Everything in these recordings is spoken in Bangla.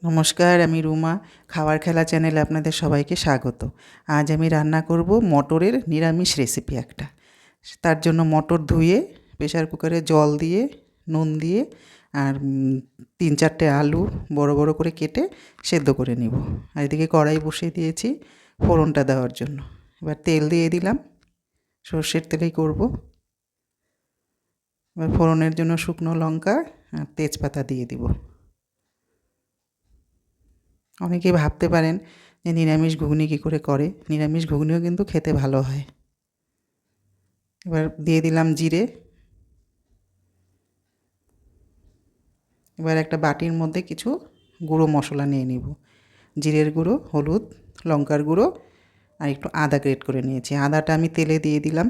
নমস্কার, আমি রুমা। খাবার খেলা চ্যানেলে আপনাদের সবাইকে স্বাগত। আজ আমি রান্না করব মটরের নিরামিষ রেসিপি একটা। তার জন্য মটর ধুয়ে প্রেসার কুকারে জল দিয়ে নুন দিয়ে আর 3-4টে আলু বড় বড় করে কেটে সেদ্ধ করে নিব। আর এদিকে কড়াই বসিয়ে দিয়েছি ফোড়নটা দেওয়ার জন্য। এবার তেল দিয়ে দিলাম, সর্ষের তেলেই করব। এবার ফোড়নের জন্য শুকনো লঙ্কা আর তেজপাতা দিয়ে দিব। অনেকেই ভাবতে পারেন যে নিরামিষ ঘুগনি কী করে করে। নিরামিষ ঘুগনিও কিন্তু খেতে ভালো হয়। এবার দিয়ে দিলাম জিরে। এবার একটা বাটির মধ্যে কিছু গুঁড়ো মশলা নিয়ে নিব। জিরের গুঁড়ো, হলুদ, লঙ্কার গুঁড়ো আর একটু আদা গ্রেট করে নিয়েছি। আদাটা আমি তেলে দিয়ে দিলাম।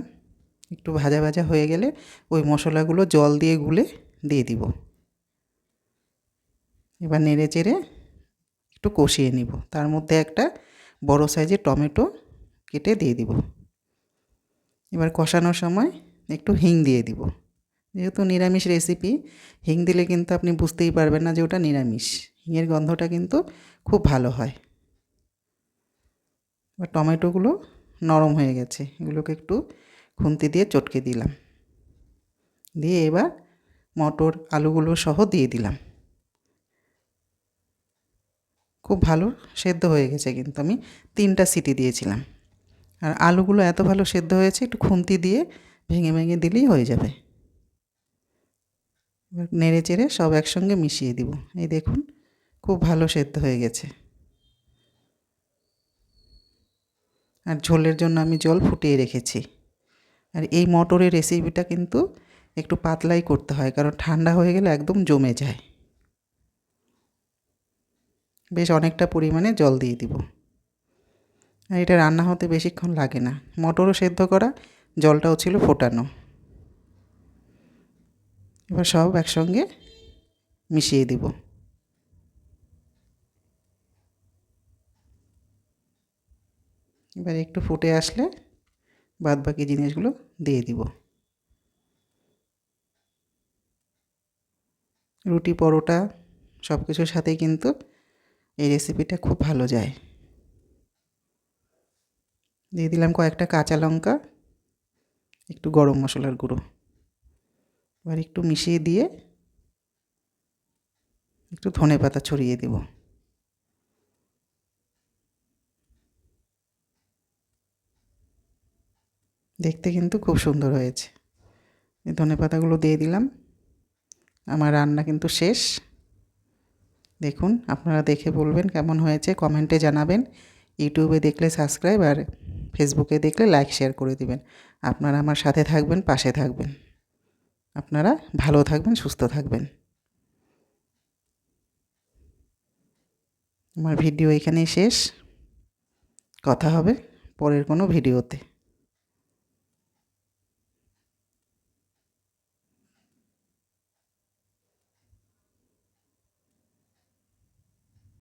একটু ভাজা ভাজা হয়ে গেলে ওই মশলাগুলো জল দিয়ে গুলে দিয়ে দিব। এবার নেড়ে চেড়ে একটু কষিয়ে নিব। তার মধ্যে একটা বড় সাইজের টমেটো কেটে দিয়ে দিব। এবার কষানোর সময় একটু হিং দিয়ে দিব। যেহেতু নিরামিষ রেসিপি, হিং দিলে কিন্তু আপনি বুঝতেই পারবেন না যে ওটা নিরামিষ। হিঙের গন্ধটা কিন্তু খুব ভালো হয়। এবার টমেটোগুলো নরম হয়ে গেছে, এগুলোকে একটু খুন্তি দিয়ে চটকে দিলাম। দিয়ে এবার মটর আলুগুলো সহ দিয়ে দিলাম। খুব ভালো সেদ্ধ হয়ে গেছে, কিন্তু আমি 3টা সিটি দিয়েছিলাম। আর আলুগুলো এত ভালো সেদ্ধ হয়েছে, একটু খুন্তি দিয়ে ভেঙে ভেঙে দিলেই হয়ে যাবে। এবার নেড়ে চেড়ে সব একসঙ্গে মিশিয়ে দিব। এই দেখুন, খুব ভালো সেদ্ধ হয়ে গেছে। আর ঝোলের জন্য আমি জল ফুটিয়ে রেখেছি। আর এই মটরের রেসিপিটা কিন্তু একটু পাতলাই করতে হয়, কারণ ঠান্ডা হয়ে গেলে একদম জমে যায়। বেশ অনেকটা পরিমাণে জল দিয়ে দিব। আর এটা রান্না হতে বেশিক্ষণ লাগে না। মটরও সেদ্ধ করা, জলটাও ছিল ফোটানো। এবার সব একসঙ্গে মিশিয়ে দিব। এবার একটু ফুটে আসলে বাদবাকি জিনিসগুলো দিয়ে দিব। রুটি, পরোটা সব কিছুর সাথেই কিন্তু এই রেসিপিটা খুব ভালো যায়। দিয়ে দিলাম কয়েকটা কাঁচা লঙ্কা, একটু গরম মশলার গুঁড়ো। এবার একটু মিশিয়ে দিয়ে একটু ধনেপাতা ছড়িয়ে দেব। দেখতে কিন্তু খুব সুন্দর হয়েছে। এই ধনেপাতাগুলো দিয়ে দিলাম। আমার রান্না কিন্তু শেষ। দেখুন, আপনারা দেখে বলবেন কেমন হয়েছে, কমেন্টে জানাবেন। ইউটিউবে দেখলে সাবস্ক্রাইব, আর ফেসবুকে দেখলে লাইক শেয়ার করে দিবেন। আপনারা আমার সাথে থাকবেন, পাশে থাকবেন। আপনারা ভালো থাকবেন, সুস্থ থাকবেন। আমার ভিডিও এখানেই শেষ। কথা হবে পরের কোনো ভিডিওতে।